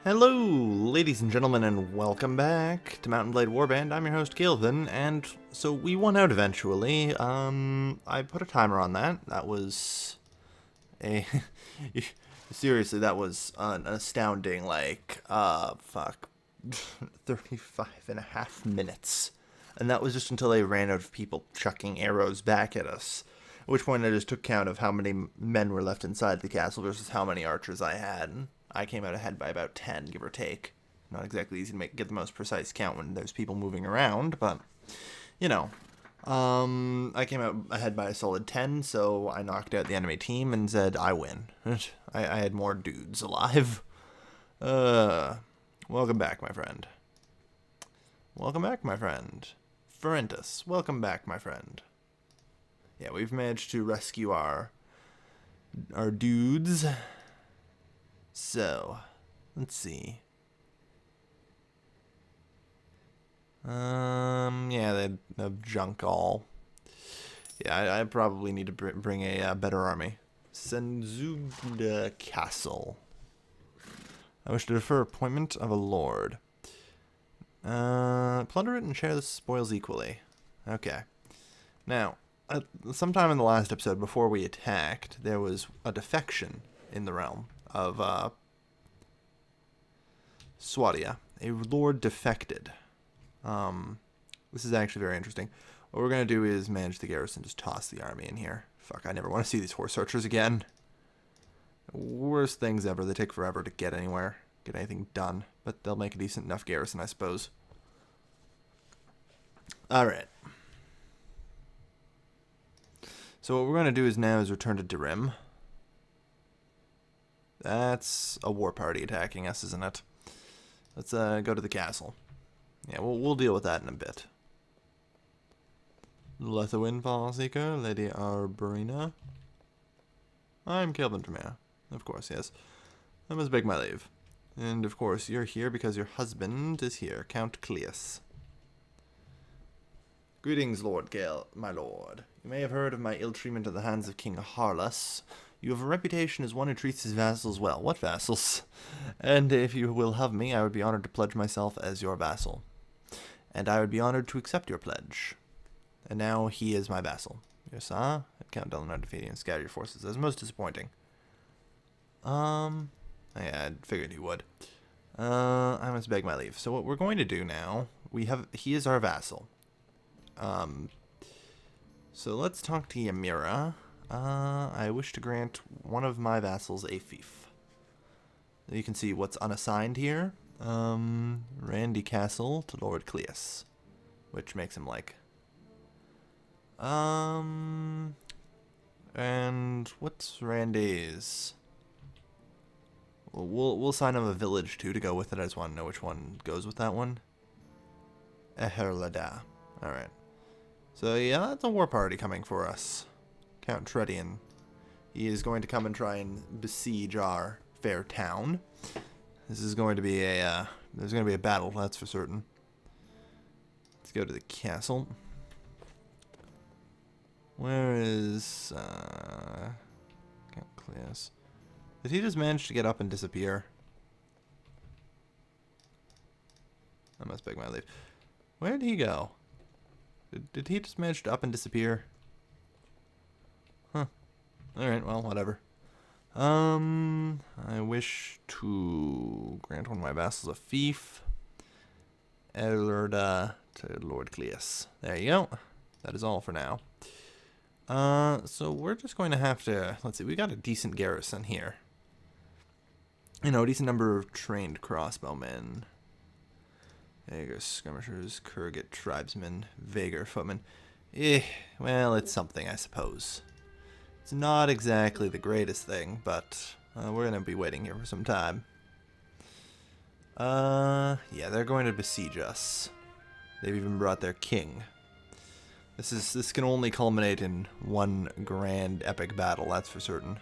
Hello, ladies and gentlemen, and welcome back to Mountain Blade Warband. I'm your host, Gilvin, and so we won out eventually. I put a timer on that. That was a... Seriously, that was an astounding, 35 and a half minutes. And that was just until they ran out of people chucking arrows back at us. At which point I just took count of how many men were left inside the castle versus how many archers I had. I came out ahead by about 10, give or take. Not exactly easy to get the most precise count when there's people moving around, but, you know. I came out ahead by a solid 10, so I knocked out the enemy team and said, I win. I had more dudes alive. Welcome back, my friend. Welcome back, my friend. Ferentus, welcome back, my friend. Yeah, we've managed to rescue our dudes. So, let's see. Yeah, they have junk all. Yeah, I probably need to bring a better army. Senzugda Castle. I wish to defer appointment of a lord. Plunder it and share the spoils equally. Okay. Now, sometime in the last episode, before we attacked, there was a defection in the realm of Swadia. A lord defected. This is actually very interesting. What we're going to do is manage the garrison, just toss the army in here. Fuck, I never want to see these horse archers again. Worst things ever. They take forever to get anywhere, get anything done. But they'll make a decent enough garrison, I suppose. Alright. So what we're going to do now is return to Dirim. That's a war party attacking us, isn't it? Let's go to the castle. Yeah, we'll deal with that in a bit. Lethowin Seeker, Lady Arborina. I'm Kelvin Tremere. Of course, yes. I must beg my leave. And of course, you're here because your husband is here, Count Cleus. Greetings, Lord Gale, my lord. You may have heard of my ill treatment at the hands of King Harlus. You have a reputation as one who treats his vassals well. What vassals? And if you will have me, I would be honored to pledge myself as your vassal. And I would be honored to accept your pledge. And now he is my vassal. Yes, Count Delanar defeating and scatter your forces. That's most disappointing. Yeah, I figured he would. I must beg my leave. So what we're going to do now, he is our vassal. So let's talk to Ymira. I wish to grant one of my vassals a fief. You can see what's unassigned here. Randy Castle to Lord Cleus, which makes him like. And what's Randy's? We'll assign him a village too to go with it. I just want to know which one goes with that one. Eherlada. All right. So yeah, that's a war party coming for us. Count Tredian. He is going to come and try and besiege our fair town. This is going to be there's going to be a battle, that's for certain. Let's go to the castle. Where is Count Cleus? Did he just manage to get up and disappear? I must beg my leave. Where did he go? Did he just manage to up and disappear? Huh. Alright, well, whatever. I wish to grant one of my vassals a fief. Elerda to Lord Cleus. There you go. That is all for now. So we're just going to have to, let's see, we got a decent garrison here. You know, a decent number of trained crossbowmen. Aegir skirmishers, Kurgit tribesmen, Vagar footmen. Well, it's something, I suppose. It's not exactly the greatest thing, but we're going to be waiting here for some time. Yeah, they're going to besiege us. They've even brought their king. This can only culminate in one grand epic battle, that's for certain.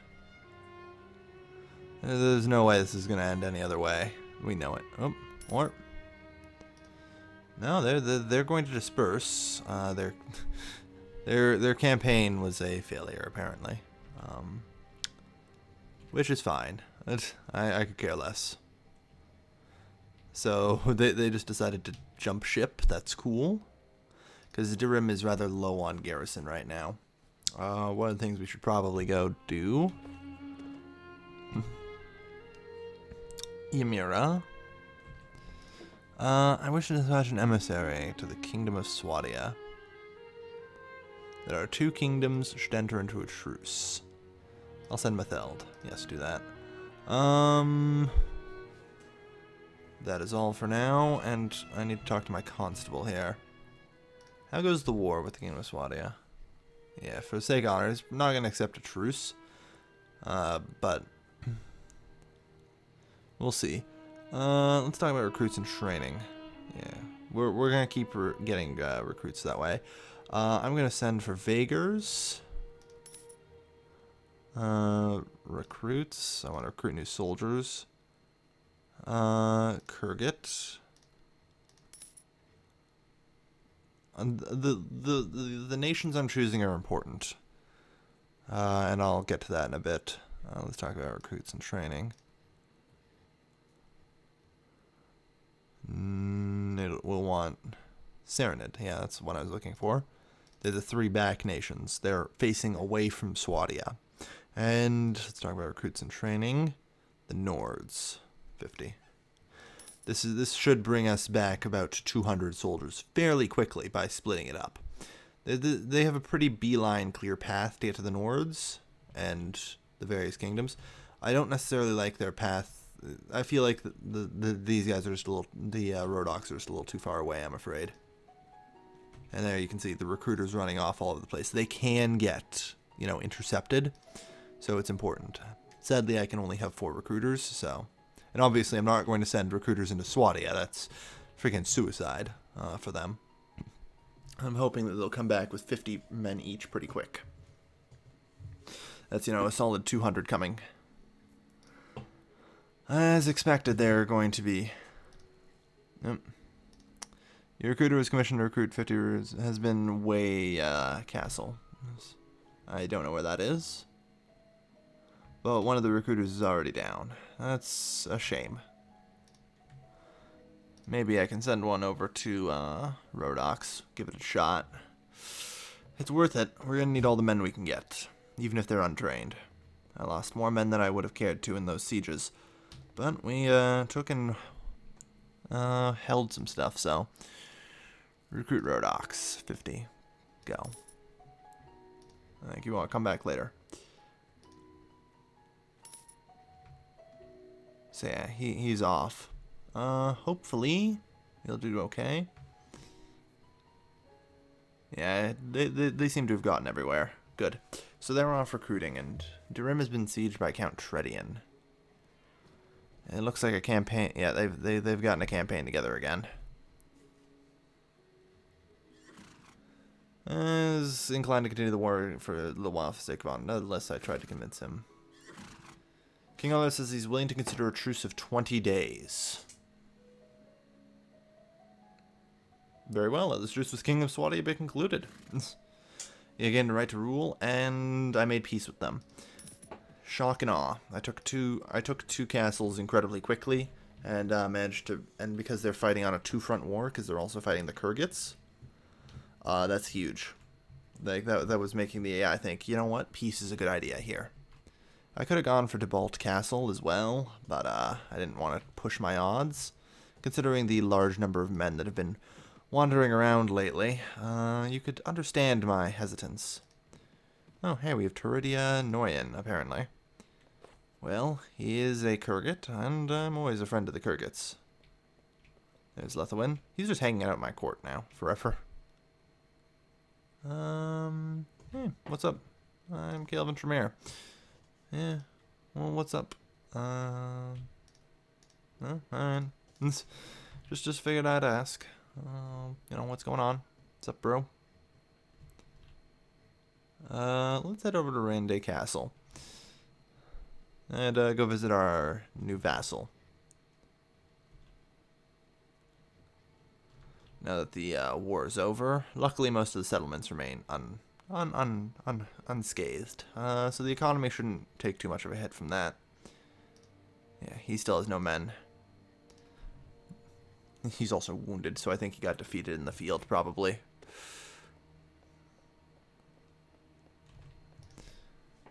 There's no way this is going to end any other way. We know it. Oh, or no, they're going to disperse. Their campaign was a failure, apparently, which is fine. I could care less. So they just decided to jump ship. That's cool. Because Dirim is rather low on garrison right now. One of the things we should probably go do. Ymira. I wish to dispatch an emissary to the kingdom of Swadia. There are 2 kingdoms should enter into a truce. I'll send Matheld. Yes, do that. That is all for now, and I need to talk to my constable here. How goes the war with the kingdom of Swadia? Yeah, for the sake of honor, he's not going to accept a truce. But we'll see. Let's talk about recruits and training. Yeah, we're going to keep getting recruits that way. I'm going to send for Vagers. Recruits. I want to recruit new soldiers. Kurgit. The nations I'm choosing are important. And I'll get to that in a bit. Let's talk about recruits and training. We'll want Serenid. Yeah, that's what I was looking for. They're the 3 back nations. They're facing away from Swadia. And let's talk about recruits and training. The Nords. 50. This should bring us back about 200 soldiers fairly quickly by splitting it up. They have a pretty beeline clear path to get to the Nords and the various kingdoms. I don't necessarily like their path. I feel like these guys are just a little, the Rhodoks are just a little too far away, I'm afraid. And there you can see the recruiters running off all over the place. They can get, intercepted, so it's important. Sadly, I can only have 4 recruiters, so... And obviously, I'm not going to send recruiters into Swadia. That's freaking suicide for them. I'm hoping that they'll come back with 50 men each pretty quick. That's, a solid 200 coming. As expected, they're going to be... Yep. Your recruiter was commissioned to recruit 50 has been way castle. I don't know where that is. But one of the recruiters is already down. That's a shame. Maybe I can send one over to Rhodoks. Give it a shot. It's worth it. We're going to need all the men we can get, even if they're untrained. I lost more men than I would have cared to in those sieges. But we took and held some stuff, so... Recruit Rhodoks. 50. Go. I think you want to come back later. So yeah, he's off. Hopefully he'll do okay. Yeah, they seem to have gotten everywhere. Good. So they're off recruiting, and Dirim has been sieged by Count Tredian. It looks like a campaign. Yeah, they've gotten a campaign together again. Is inclined to continue the war for a little while for the sake of honor. Nonetheless, I tried to convince him. King Oliver says he's willing to consider a truce of 20 days. Very well. Let this truce with King of Swadia be concluded. He gained the right to rule, and I made peace with them. Shock and awe. I took two castles incredibly quickly, and managed to. And because they're fighting on a 2-front war, because they're also fighting the Kurgits. That's huge. Like that was making the AI think, you know what, peace is a good idea here. I could have gone for Debalt Castle as well, but I didn't want to push my odds, considering the large number of men that have been wandering around lately. You could understand my hesitance. Oh, hey, we have Turidia Noyan, apparently. Well, he is a Kurgit, and I'm always a friend of the Kurgits. There's Lethawin. He's just hanging out at my court now, forever. Hey, what's up? I'm Calvin Tremere. Yeah, well, what's up? Alright. Just figured I'd ask. What's going on? What's up, bro? Let's head over to Rande Castle. And, go visit our new vassal. Now that the war is over, luckily most of the settlements remain unscathed. So the economy shouldn't take too much of a hit from that. Yeah, he still has no men. He's also wounded, so I think he got defeated in the field, probably.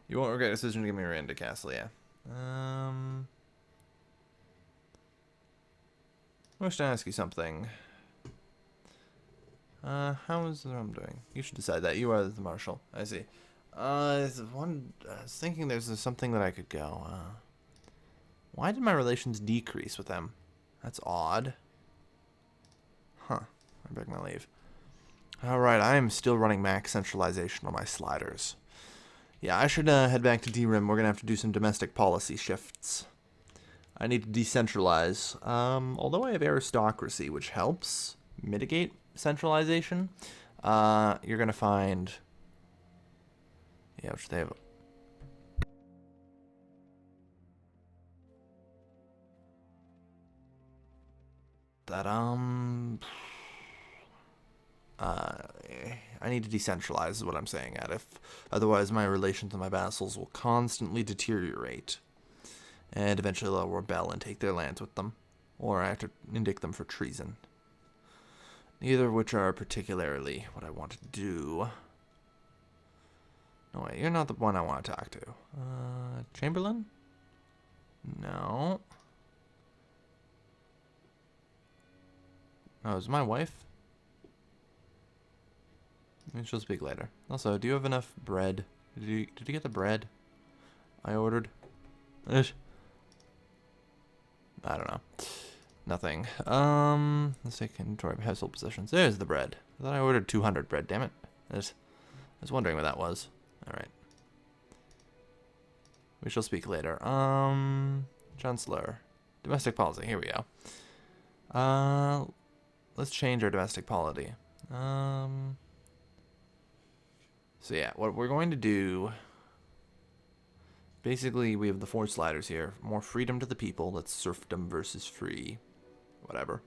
You won't regret a decision to give me Miranda Castle, yeah. I wish to ask you something. How is the Rome doing? You should decide that. You are the marshal. I see. I was thinking there's something that I could go. Why did my relations decrease with them? That's odd. Huh. I beg my leave. Alright, I am still running max centralization on my sliders. Yeah, I should head back to D-Rim. We're going to have to do some domestic policy shifts. I need to decentralize. Although I have aristocracy, which helps mitigate centralization, you're going to find... Yeah, which they have... That, I need to decentralize is what I'm saying at. Otherwise my relations with my vassals will constantly deteriorate. And eventually they'll rebel and take their lands with them. Or I have to indict them for treason. Neither of which are particularly what I want to do. No, wait, you're not the one I want to talk to. Chamberlain? No. Oh, is my wife? She'll speak later. Also, do you have enough bread? Did you get the bread I ordered? I don't know. Nothing. Let's take inventory of household possessions. There's the bread. I thought I ordered 200 bread, damn it. I was wondering what that was. Alright. We shall speak later. Chancellor. Domestic policy. Here we go. Let's change our domestic policy. So yeah, what we're going to do... Basically, we have the 4 sliders here. More freedom to the people. That's serfdom versus free... Whatever.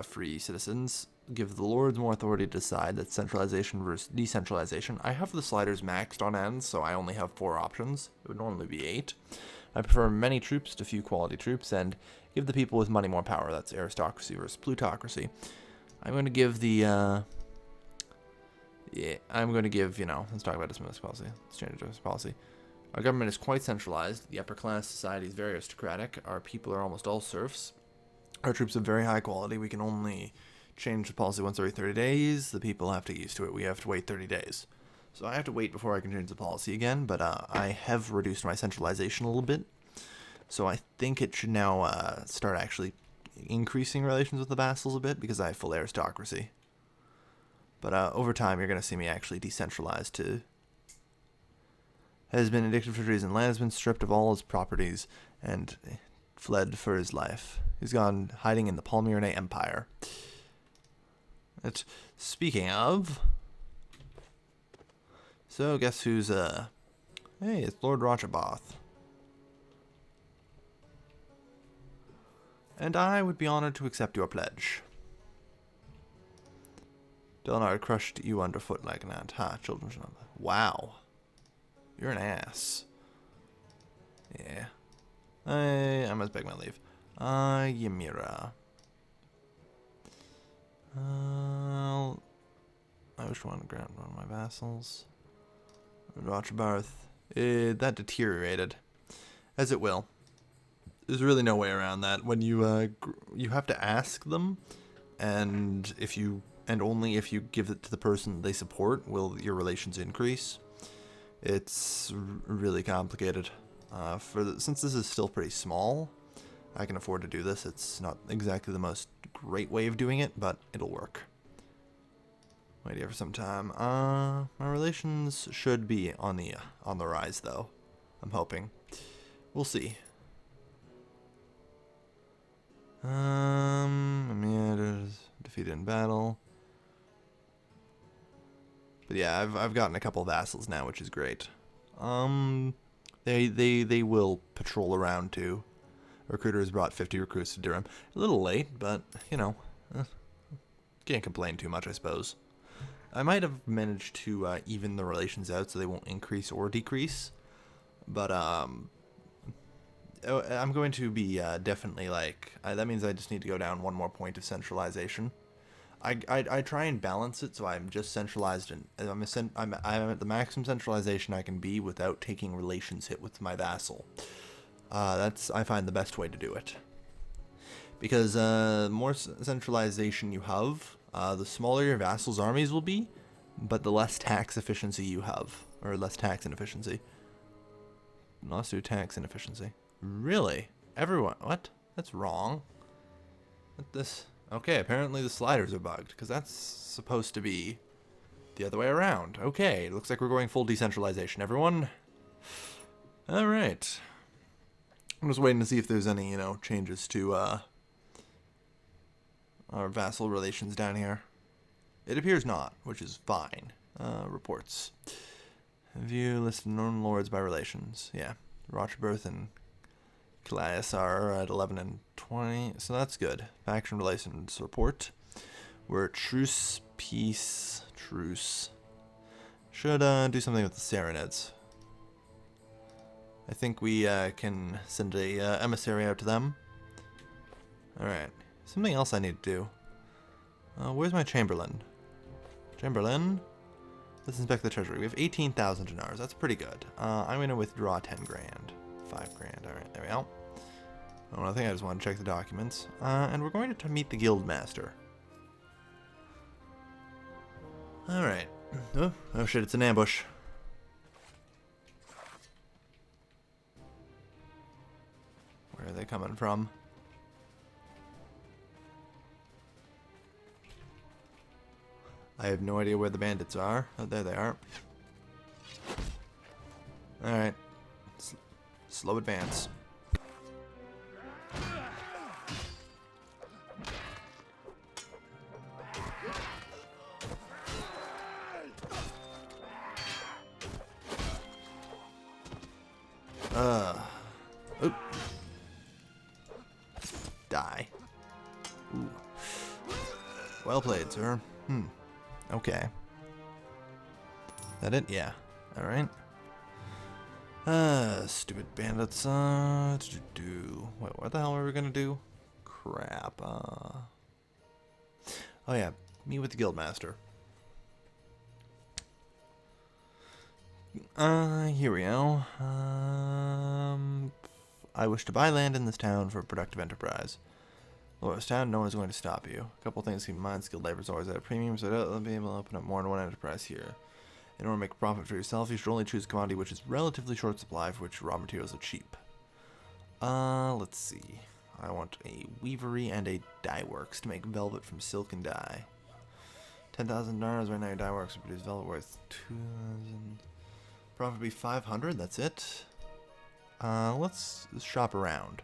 Free citizens. Give the lords more authority to decide. That's centralization versus decentralization. I have the sliders maxed on ends, so I only have 4 options. It would normally be 8. I prefer many troops to few quality troops, and give the people with money more power. That's aristocracy versus plutocracy. I'm going to give the... Yeah, I'm going to give, let's talk about domestic policy. Let's change domestic policy. Our government is quite centralized. The upper class society is very aristocratic. Our people are almost all serfs. Our troops are very high quality. We can only change the policy once every 30 days. The people have to get used to it. We have to wait 30 days. So I have to wait before I can change the policy again, but I have reduced my centralization a little bit. So I think it should now start actually increasing relations with the vassals a bit, because I have full aristocracy. But over time, you're going to see me actually decentralize to... Has been indicted for treason. Land has been stripped of all his properties and fled for his life. He's gone hiding in the Palmyrene Empire. Speaking of... So, guess who's, Hey, it's Lord Rochaboth. And I would be honored to accept your pledge. Delnard crushed you underfoot like an ant. Ha, children should not... Wow. You're an ass. Yeah. I must beg my leave. Ymira. I wish to want to grant one of my vassals. Rochabarth. That deteriorated. As it will. There's really no way around that. When you have to ask them, and only if you give it to the person they support will your relations increase. It's really complicated. Since this is still pretty small, I can afford to do this. It's not exactly the most great way of doing it, but it'll work. Wait here for some time. My relations should be on the rise, though. I'm hoping. We'll see. Amir defeated in battle. But yeah, I've gotten a couple vassals now, which is great. They will patrol around too. Recruiter has brought 50 recruits to Durham. A little late, but can't complain too much, I suppose. I might have managed to even the relations out so they won't increase or decrease, but I'm going to be definitely like that means I just need to go down one more point of centralization. I try and balance it so I'm just centralized and I'm at the maximum centralization I can be without taking relations hit with my vassal. That's I find the best way to do it. Because more centralization you have, the smaller your vassal's armies will be, but the less tax efficiency you have, or less tax inefficiency. Let's do tax inefficiency. Really? Everyone? What? That's wrong. What this? Okay, apparently the sliders are bugged, because that's supposed to be the other way around. Okay, looks like we're going full decentralization, everyone. Alright. I'm just waiting to see if there's any, changes to our vassal relations down here. It appears not, which is fine. Reports. View listed known lords by relations. Yeah. Rochberth and Calais are at 11 and 20, so that's good. Faction relations report. We're at truce, peace, truce. Should do something with the Saranids. I think we can send a emissary out to them. Alright. Something else I need to do. Where's my Chamberlain? Chamberlain? Let's inspect the treasury. We have 18,000 dinars. That's pretty good. I'm going to withdraw 10 grand. 5 grand. Alright, there we go. Oh, I think I just want to check the documents. And we're going to meet the guild master. Alright. Oh shit, it's an ambush. Where are they coming from? I have no idea where the bandits are. Oh, there they are. Alright. Slow advance. Oop. Die. Ooh. Well played, sir. Okay. That it? Yeah. Alright. Stupid bandits. Wait, what the hell are we gonna do? Crap. Oh yeah, meet with the guildmaster. Here we go. I wish to buy land in this town for a productive enterprise. Lowest town, no one's going to stop you. A couple things to keep in mind: skilled labor is always at a premium, so they'll be able to open up more than one enterprise here. In order to make a profit for yourself, you should only choose a commodity which is relatively short supply, for which raw materials are cheap. Let's see. I want a weavery and a dye works to make velvet from silk and dye. 10,000 dinars right now. Your dye works will produce velvet worth 2,000. Profit would be 500. That's it. Let's shop around.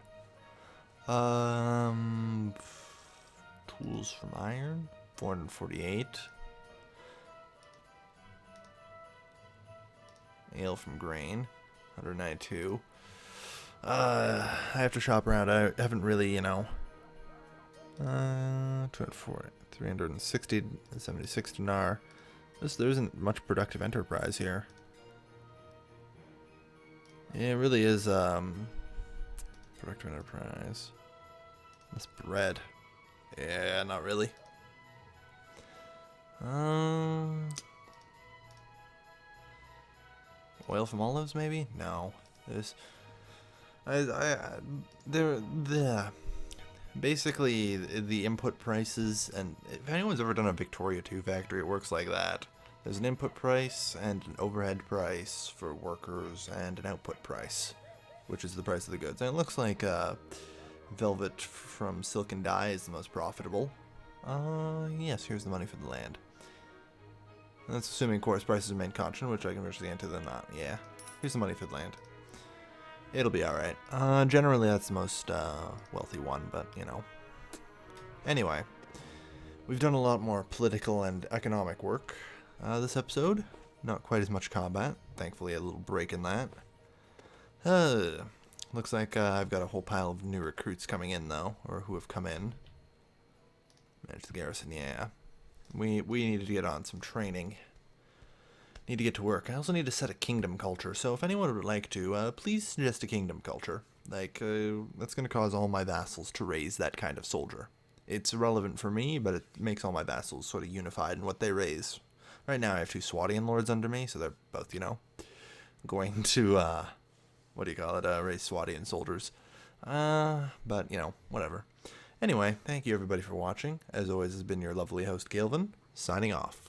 Tools from iron, 448. Ale from grain, 192. I have to shop around. I haven't really, 240, 360, 76 dinar. There isn't much productive enterprise here. Yeah, it really is, productive enterprise. This bread. Yeah, not really. Oil from olives, maybe? No. Basically, the input prices, and if anyone's ever done a Victoria 2 factory, it works like that. There's an input price and an overhead price for workers and an output price, which is the price of the goods. And it looks like velvet from silk and dye is the most profitable. Yes, here's the money for the land. And that's assuming, of course, prices remain constant, which I can virtually enter them not. Yeah, here's the money for the land. It'll be alright. Generally, that's the most wealthy one, but, Anyway, we've done a lot more political and economic work this episode. Not quite as much combat. Thankfully, a little break in that. Looks like I've got a whole pile of new recruits coming in, though, or who have come in. Manage the garrison, yeah. We need to get on some training. Need to get to work. I also need to set a kingdom culture, so if anyone would like to, please suggest a kingdom culture. Like, that's going to cause all my vassals to raise that kind of soldier. It's irrelevant for me, but it makes all my vassals sort of unified in what they raise. Right now I have 2 Swadian lords under me, so they're both, going to, what do you call it, raise Swadian soldiers. But, whatever. Anyway, thank you everybody for watching. As always, has been your lovely host, Galvin, signing off.